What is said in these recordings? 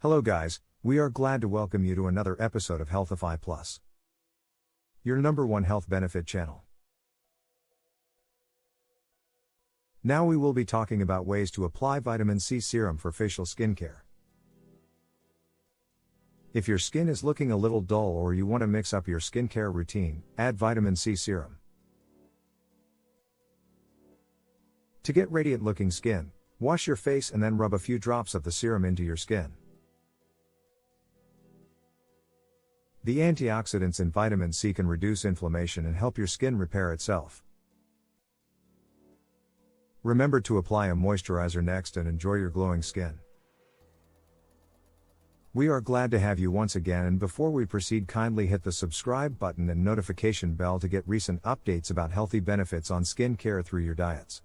Hello guys, we are glad to welcome you to another episode of Healthify Plus, your number one health benefit channel. Now we will be talking about ways to apply vitamin C serum for facial skincare. If your skin is looking a little dull or you want to mix up your skincare routine, add vitamin C serum. To get radiant looking skin, wash your face and then rub a few drops of the serum into your skin. The antioxidants in vitamin C can reduce inflammation and help your skin repair itself. Remember to apply a moisturizer next and enjoy your glowing skin. We are glad to have you once again, and before we proceed, kindly hit the subscribe button and notification bell to get recent updates about healthy benefits on skin care through your diets.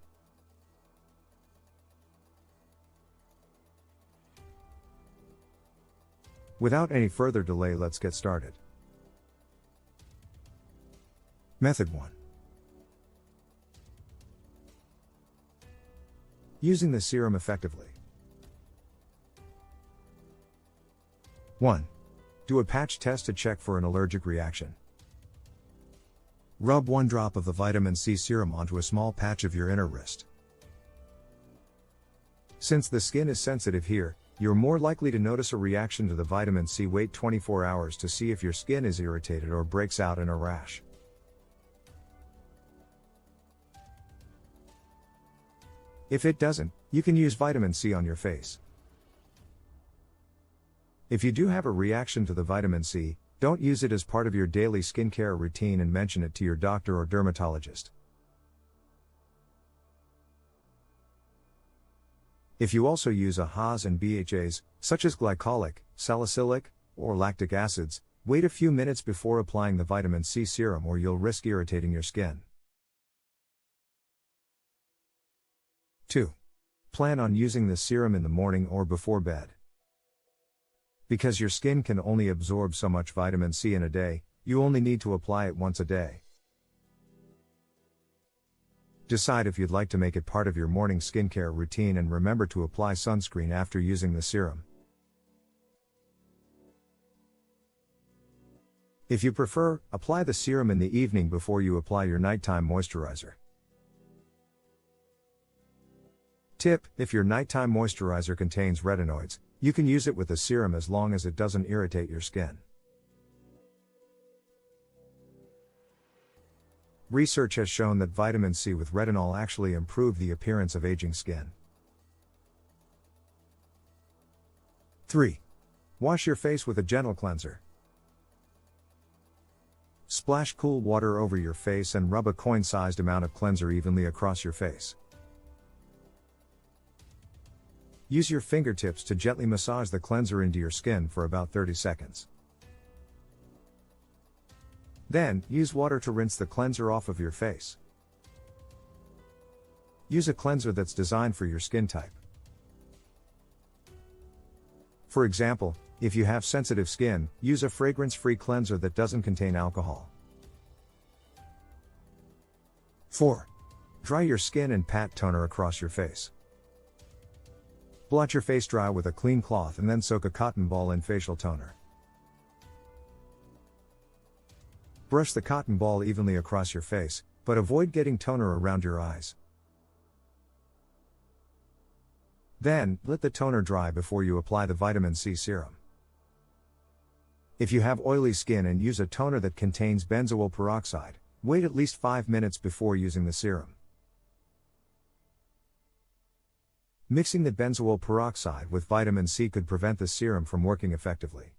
Without any further delay, let's get started. Method 1. Using the serum effectively. 1. Do a patch test to check for an allergic reaction. Rub 1 drop of the vitamin C serum onto a small patch of your inner wrist. Since the skin is sensitive here, you're more likely to notice a reaction to the vitamin C. Wait 24 hours to see if your skin is irritated or breaks out in a rash. If it doesn't, you can use vitamin C on your face. If you do have a reaction to the vitamin C, don't use it as part of your daily skincare routine and mention it to your doctor or dermatologist. If you also use AHAs and BHAs, such as glycolic, salicylic, or lactic acids, wait a few minutes before applying the vitamin C serum or you'll risk irritating your skin. 2. Plan on using the serum in the morning or before bed. Because your skin can only absorb so much vitamin C in a day, you only need to apply it once a day. Decide if you'd like to make it part of your morning skincare routine, and remember to apply sunscreen after using the serum. If you prefer, apply the serum in the evening before you apply your nighttime moisturizer. Tip: if your nighttime moisturizer contains retinoids, you can use it with the serum as long as it doesn't irritate your skin. Research has shown that vitamin C with retinol actually improve the appearance of aging skin. 3. Wash your face with a gentle cleanser. Splash cool water over your face and rub a coin-sized amount of cleanser evenly across your face. Use your fingertips to gently massage the cleanser into your skin for about 30 seconds. Then, use water to rinse the cleanser off of your face. Use a cleanser that's designed for your skin type. For example, if you have sensitive skin, use a fragrance-free cleanser that doesn't contain alcohol. 4. Dry your skin and pat toner across your face. Blot your face dry with a clean cloth and then soak a cotton ball in facial toner. Brush the cotton ball evenly across your face, but avoid getting toner around your eyes. Then, let the toner dry before you apply the vitamin C serum. If you have oily skin and use a toner that contains benzoyl peroxide, wait at least 5 minutes before using the serum. Mixing the benzoyl peroxide with vitamin C could prevent the serum from working effectively.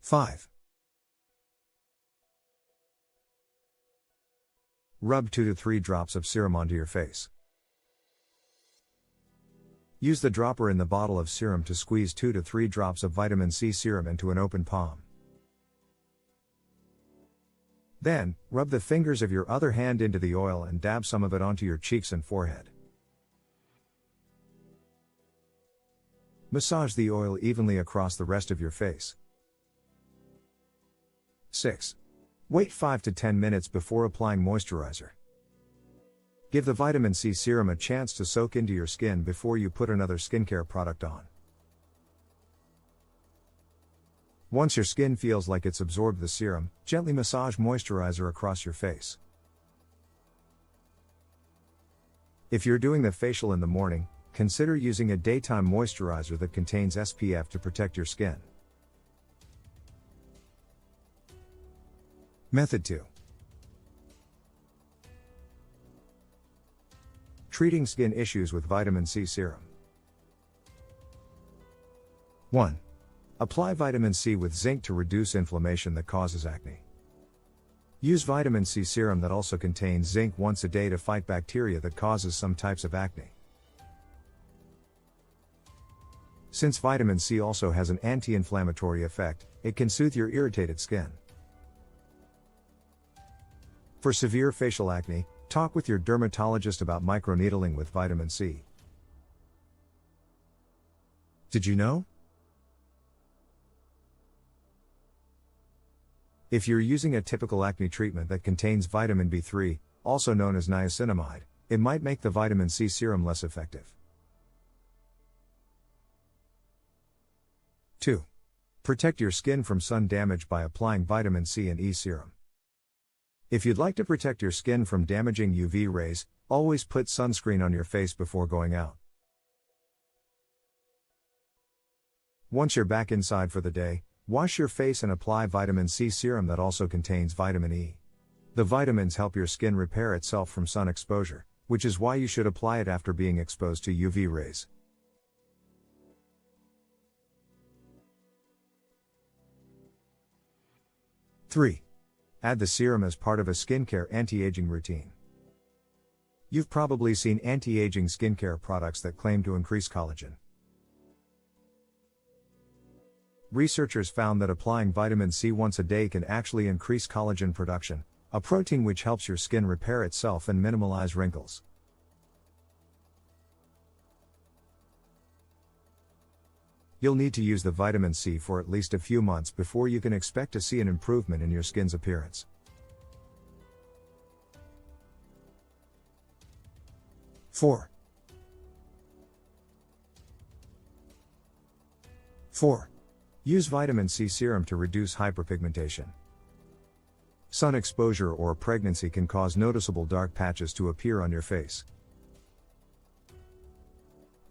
5. Rub 2 to 3 drops of serum onto your face. Use the dropper in the bottle of serum to squeeze 2 to 3 drops of vitamin C serum into an open palm. Then, rub the fingers of your other hand into the oil and dab some of it onto your cheeks and forehead. Massage the oil evenly across the rest of your face. 6. Wait 5 to 10 minutes before applying moisturizer. Give the vitamin C serum a chance to soak into your skin before you put another skincare product on. Once your skin feels like it's absorbed the serum, gently massage moisturizer across your face. If you're doing the facial in the morning, consider using a daytime moisturizer that contains SPF to protect your skin. Method 2. Treating skin issues with vitamin C serum. 1. Apply vitamin C with zinc to reduce inflammation that causes acne. Use vitamin C serum that also contains zinc once a day to fight bacteria that causes some types of acne. Since vitamin C also has an anti-inflammatory effect, it can soothe your irritated skin. For severe facial acne, talk with your dermatologist about microneedling with vitamin C. Did you know? If you're using a typical acne treatment that contains vitamin B3, also known as niacinamide, it might make the vitamin C serum less effective. 2. Protect your skin from sun damage by applying vitamin C and E serum. If you'd like to protect your skin from damaging UV rays, always put sunscreen on your face before going out. Once you're back inside for the day, wash your face and apply vitamin C serum that also contains vitamin E. The vitamins help your skin repair itself from sun exposure, which is why you should apply it after being exposed to UV rays. Three. Add the serum as part of a skincare anti-aging routine. You've probably seen anti-aging skincare products that claim to increase collagen. Researchers found that applying vitamin C once a day can actually increase collagen production, a protein which helps your skin repair itself and minimize wrinkles. You'll need to use the vitamin C for at least a few months before you can expect to see an improvement in your skin's appearance. 4. Use vitamin C serum to reduce hyperpigmentation. Sun exposure or pregnancy can cause noticeable dark patches to appear on your face.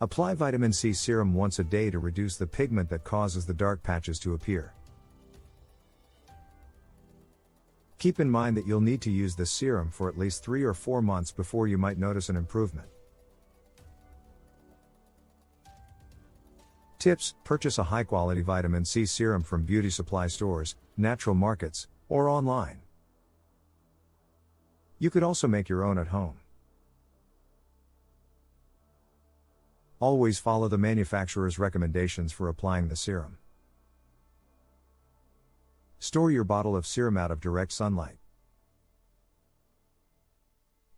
Apply vitamin C serum once a day to reduce the pigment that causes the dark patches to appear. Keep in mind that you'll need to use this serum for at least 3 or 4 months before you might notice an improvement. Tips: purchase a high-quality vitamin C serum from beauty supply stores, natural markets, or online. You could also make your own at home. Always follow the manufacturer's recommendations for applying the serum. Store your bottle of serum out of direct sunlight.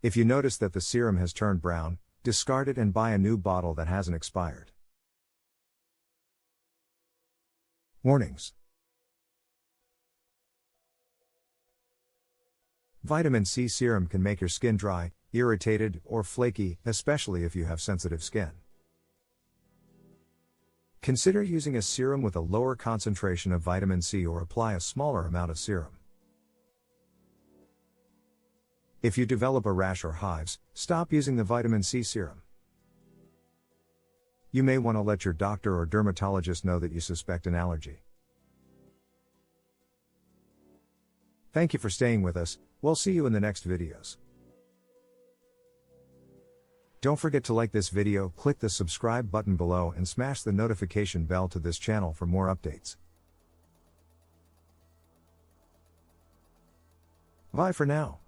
If you notice that the serum has turned brown, discard it and buy a new bottle that hasn't expired. Warnings. Vitamin C serum can make your skin dry, irritated, or flaky, especially if you have sensitive skin. Consider using a serum with a lower concentration of vitamin C or apply a smaller amount of serum. If you develop a rash or hives, stop using the vitamin C serum. You may want to let your doctor or dermatologist know that you suspect an allergy. Thank you for staying with us. We'll see you in the next videos. Don't forget to like this video, click the subscribe button below and smash the notification bell to this channel for more updates. Bye for now.